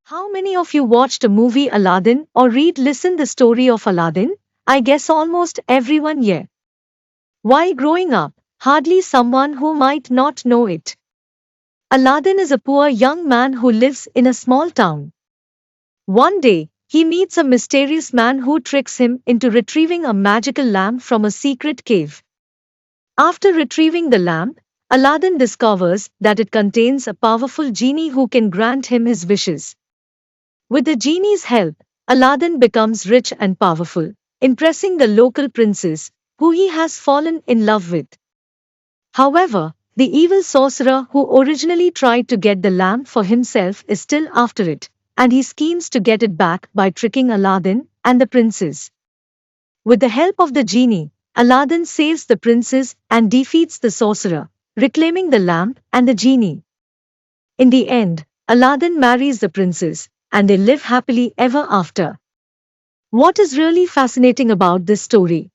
How many of you watched a movie Aladdin or listen the story of Aladdin? I guess almost everyone, yeah. While growing up, hardly someone who might not know it. Aladdin is a poor young man who lives in a small town. One day, he meets a mysterious man who tricks him into retrieving a magical lamp from a secret cave. After retrieving the lamp, Aladdin discovers that it contains a powerful genie who can grant him his wishes. With the genie's help, Aladdin becomes rich and powerful, impressing the local princess, who he has fallen in love with. However, the evil sorcerer who originally tried to get the lamp for himself is still after it, and he schemes to get it back by tricking Aladdin and the princess. With the help of the genie, Aladdin saves the princess and defeats the sorcerer, reclaiming the lamp and the genie. In the end, Aladdin marries the princess, and they live happily ever after. What is really fascinating about this story?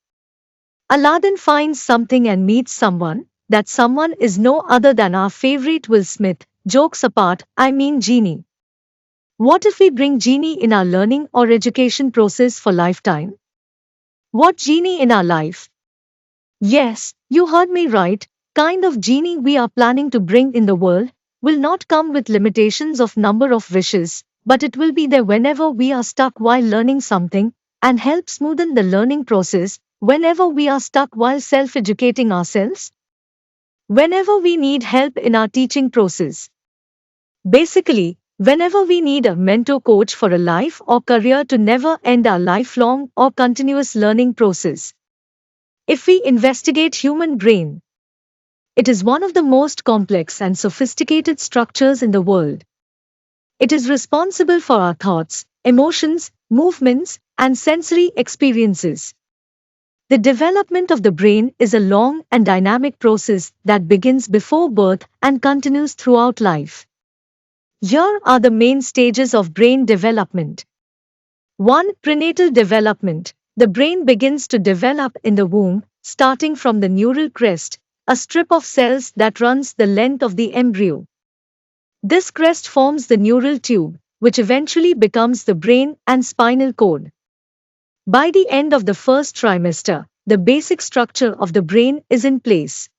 Aladdin finds something and meets someone. That someone is no other than our favorite Will Smith. Jokes apart, I mean Genie. What if we bring Genie in our learning or education process for lifetime? What Genie in our life? Yes, you heard me right. Kind of Genie we are planning to bring in the world will not come with limitations of number of wishes, but it will be there whenever we are stuck while learning something and help smoothen the learning process whenever we are stuck while self-educating ourselves. Whenever we need help in our teaching process. Basically, whenever we need a mentor coach for a life or career to never end our lifelong or continuous learning process. If we investigate human brain, it is one of the most complex and sophisticated structures in the world. It is responsible for our thoughts, emotions, movements, and sensory experiences. The development of the brain is a long and dynamic process that begins before birth and continues throughout life. Here are the main stages of brain development. 1. Prenatal development. The brain begins to develop in the womb, starting from the neural crest, a strip of cells that runs the length of the embryo. This crest forms the neural tube, which eventually becomes the brain and spinal cord. By the end of the first trimester, the basic structure of the brain is in place.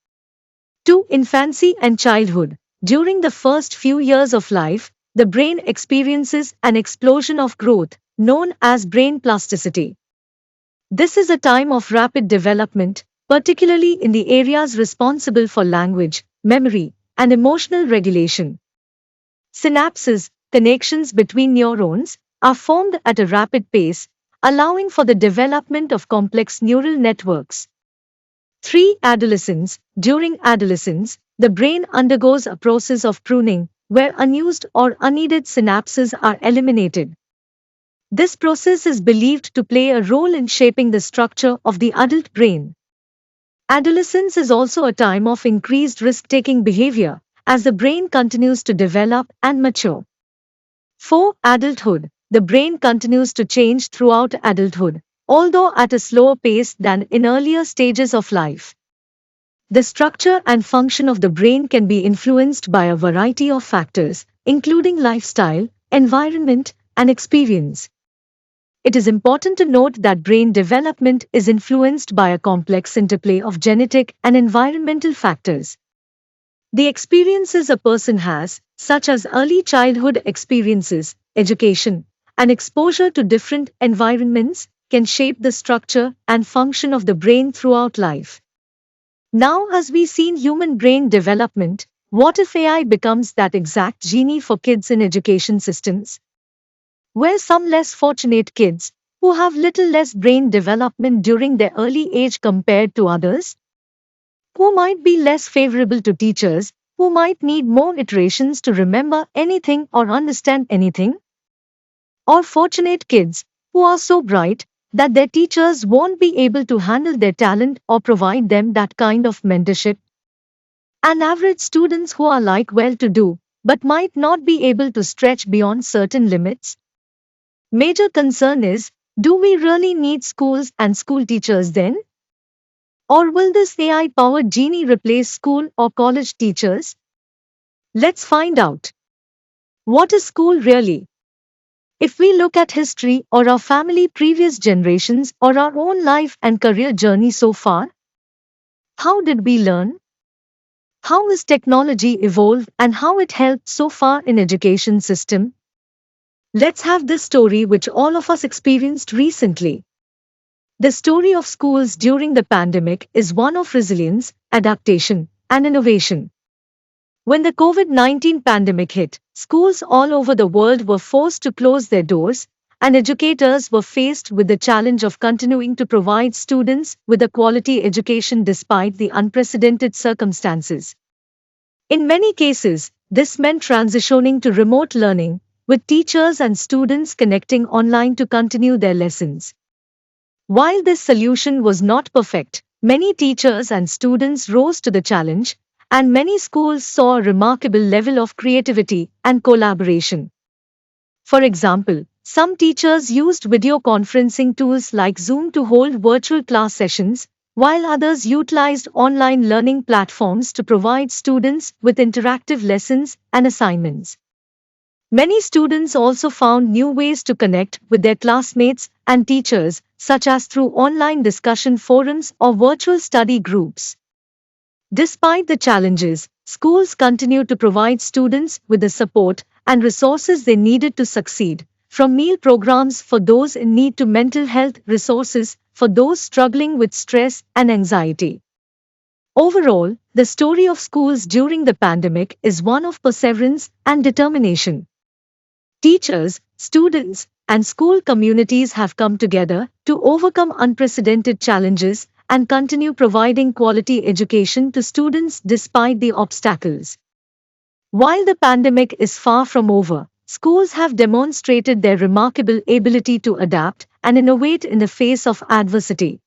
2. Infancy and childhood. During the first few years of life, the brain experiences an explosion of growth, known as brain plasticity. This is a time of rapid development, particularly in the areas responsible for language, memory, and emotional regulation. Synapses, connections between neurons, are formed at a rapid pace, allowing for the development of complex neural networks. 3. Adolescence. During adolescence, the brain undergoes a process of pruning, where unused or unneeded synapses are eliminated. This process is believed to play a role in shaping the structure of the adult brain. Adolescence is also a time of increased risk-taking behavior, as the brain continues to develop and mature. 4. Adulthood. The brain continues to change throughout adulthood, although at a slower pace than in earlier stages of life. The structure and function of the brain can be influenced by a variety of factors, including lifestyle, environment, and experience. It is important to note that brain development is influenced by a complex interplay of genetic and environmental factors. The experiences a person has, such as early childhood experiences, education, and exposure to different environments, can shape the structure and function of the brain throughout life. Now, as we see human brain development, what if AI becomes that exact genie for kids in education systems? Where some less fortunate kids, who have little less brain development during their early age compared to others, who might be less favorable to teachers, who might need more iterations to remember anything or understand anything, or fortunate kids, who are so bright that their teachers won't be able to handle their talent or provide them that kind of mentorship. And average students who are like well-to-do, but might not be able to stretch beyond certain limits. Major concern is, do we really need schools and school teachers then? Or will this AI powered genie replace school or college teachers? Let's find out. What is school really? If we look at history or our family, previous generations, or our own life and career journey so far, how did we learn? How has technology evolved and how it helped so far in education system? Let's have this story which all of us experienced recently. The story of schools during the pandemic is one of resilience, adaptation, and innovation. When the COVID-19 pandemic hit, schools all over the world were forced to close their doors, and educators were faced with the challenge of continuing to provide students with a quality education despite the unprecedented circumstances. In many cases, this meant transitioning to remote learning, with teachers and students connecting online to continue their lessons. While this solution was not perfect, many teachers and students rose to the challenge, and many schools saw a remarkable level of creativity and collaboration. For example, some teachers used video conferencing tools like Zoom to hold virtual class sessions, while others utilized online learning platforms to provide students with interactive lessons and assignments. Many students also found new ways to connect with their classmates and teachers, such as through online discussion forums or virtual study groups. Despite the challenges, schools continue to provide students with the support and resources they needed to succeed, from meal programs for those in need to mental health resources for those struggling with stress and anxiety. Overall, the story of schools during the pandemic is one of perseverance and determination. Teachers, students, and school communities have come together to overcome unprecedented challenges and continue providing quality education to students despite the obstacles. While the pandemic is far from over, schools have demonstrated their remarkable ability to adapt and innovate in the face of adversity.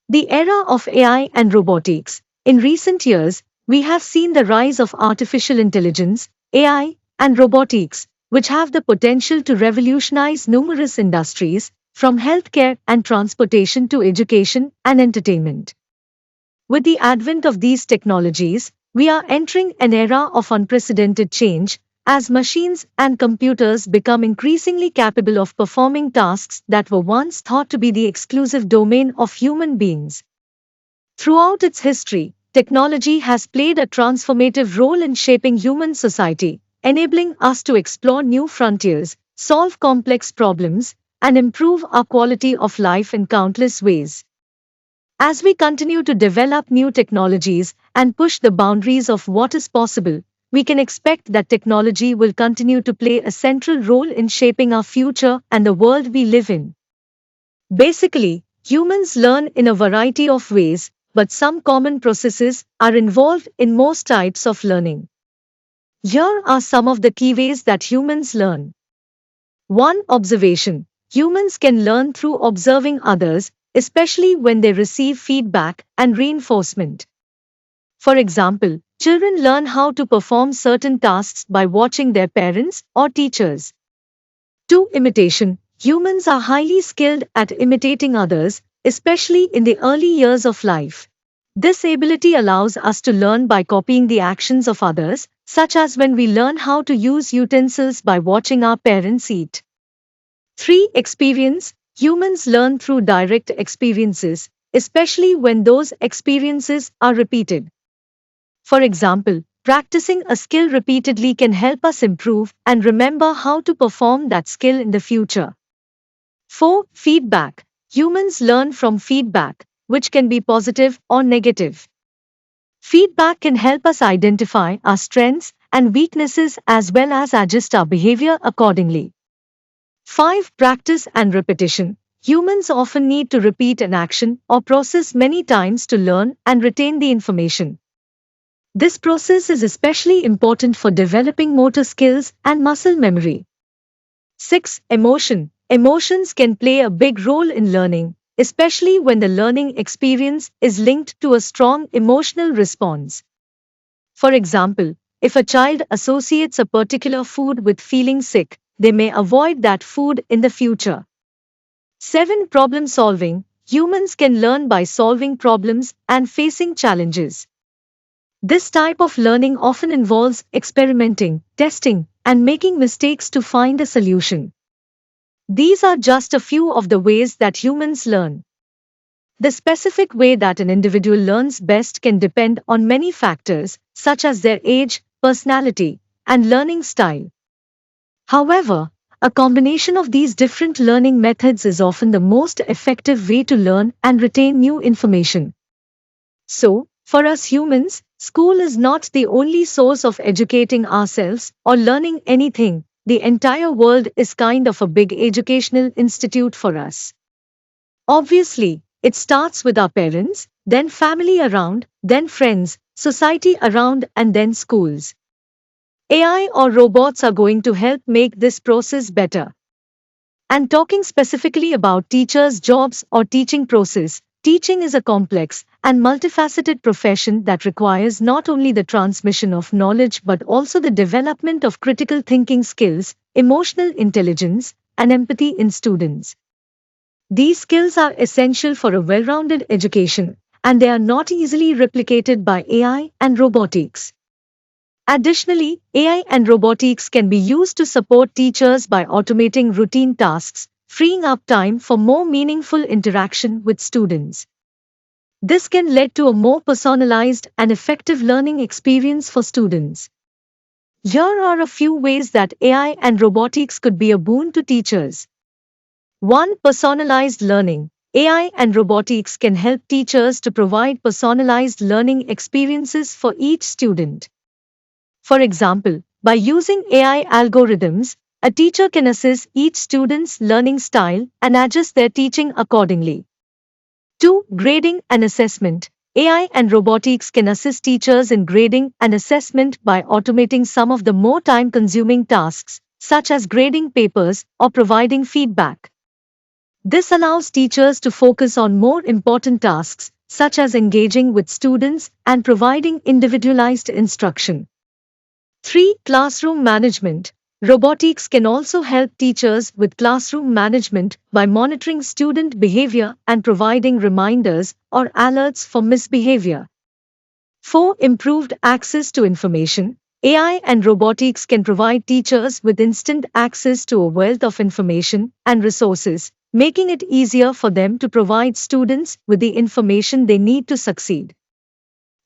The era of AI and robotics. In recent years, we have seen the rise of artificial intelligence, AI, and robotics, which have the potential to revolutionize numerous industries, from healthcare and transportation to education and entertainment. With the advent of these technologies, we are entering an era of unprecedented change, as machines and computers become increasingly capable of performing tasks that were once thought to be the exclusive domain of human beings. Throughout its history, technology has played a transformative role in shaping human society, enabling us to explore new frontiers, solve complex problems, and improve our quality of life in countless ways. As we continue to develop new technologies and push the boundaries of what is possible, we can expect that technology will continue to play a central role in shaping our future and the world we live in. Basically, humans learn in a variety of ways, but some common processes are involved in most types of learning. Here are some of the key ways that humans learn. 1. Observation. Humans can learn through observing others, especially when they receive feedback and reinforcement. For example, children learn how to perform certain tasks by watching their parents or teachers. 2. Imitation. Humans are highly skilled at imitating others, especially in the early years of life. This ability allows us to learn by copying the actions of others, such as when we learn how to use utensils by watching our parents eat. 3. Experience. Humans learn through direct experiences, especially when those experiences are repeated. For example, practicing a skill repeatedly can help us improve and remember how to perform that skill in the future. 4. Feedback. Humans learn from feedback, which can be positive or negative. Feedback can help us identify our strengths and weaknesses as well as adjust our behavior accordingly. 5. Practice and repetition. Humans often need to repeat an action or process many times to learn and retain the information. This process is especially important for developing motor skills and muscle memory. 6. Emotion. Emotions can play a big role in learning, especially when the learning experience is linked to a strong emotional response. For example, if a child associates a particular food with feeling sick, they may avoid that food in the future. 7. Problem solving. humans can learn by solving problems and facing challenges. This type of learning often involves experimenting, testing, and making mistakes to find a solution. These are just a few of the ways that humans learn. The specific way that an individual learns best can depend on many factors, such as their age, personality, and learning style. However, a combination of these different learning methods is often the most effective way to learn and retain new information. So, for us humans, school is not the only source of educating ourselves or learning anything. The entire world is kind of a big educational institute for us. Obviously, it starts with our parents, then family around, then friends, society around, and then schools. AI or robots are going to help make this process better. And talking specifically about teachers' jobs or teaching process, teaching is a complex and multifaceted profession that requires not only the transmission of knowledge but also the development of critical thinking skills, emotional intelligence, and empathy in students. These skills are essential for a well-rounded education, and they are not easily replicated by AI and robotics. Additionally, AI and robotics can be used to support teachers by automating routine tasks, freeing up time for more meaningful interaction with students. This can lead to a more personalized and effective learning experience for students. Here are a few ways that AI and robotics could be a boon to teachers. 1. Personalized learning. AI and robotics can help teachers to provide personalized learning experiences for each student. For example, by using AI algorithms, a teacher can assess each student's learning style and adjust their teaching accordingly. 2. Grading and assessment. AI and robotics can assist teachers in grading and assessment by automating some of the more time-consuming tasks, such as grading papers or providing feedback. This allows teachers to focus on more important tasks, such as engaging with students and providing individualized instruction. 3. Classroom management. Robotics can also help teachers with classroom management by monitoring student behavior and providing reminders or alerts for misbehavior. 4. Improved access to information. AI and robotics can provide teachers with instant access to a wealth of information and resources, making it easier for them to provide students with the information they need to succeed.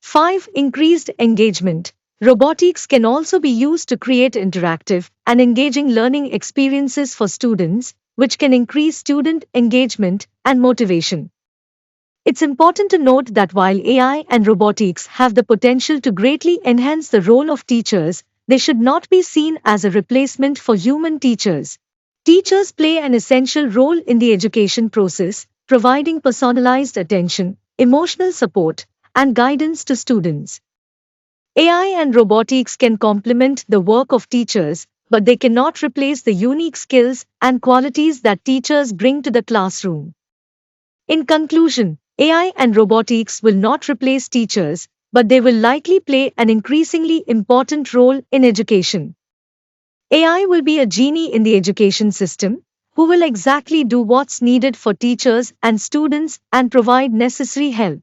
5. Increased engagement. Robotics can also be used to create interactive and engaging learning experiences for students, which can increase student engagement and motivation. It's important to note that while AI and robotics have the potential to greatly enhance the role of teachers, they should not be seen as a replacement for human teachers. Teachers play an essential role in the education process, providing personalized attention, emotional support, and guidance to students. AI and robotics can complement the work of teachers, but they cannot replace the unique skills and qualities that teachers bring to the classroom. In conclusion, AI and robotics will not replace teachers, but they will likely play an increasingly important role in education. AI will be a genie in the education system, who will exactly do what's needed for teachers and students and provide necessary help.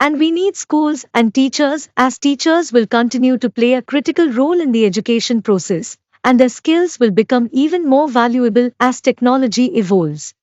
And we need schools and teachers, as teachers will continue to play a critical role in the education process, and their skills will become even more valuable as technology evolves.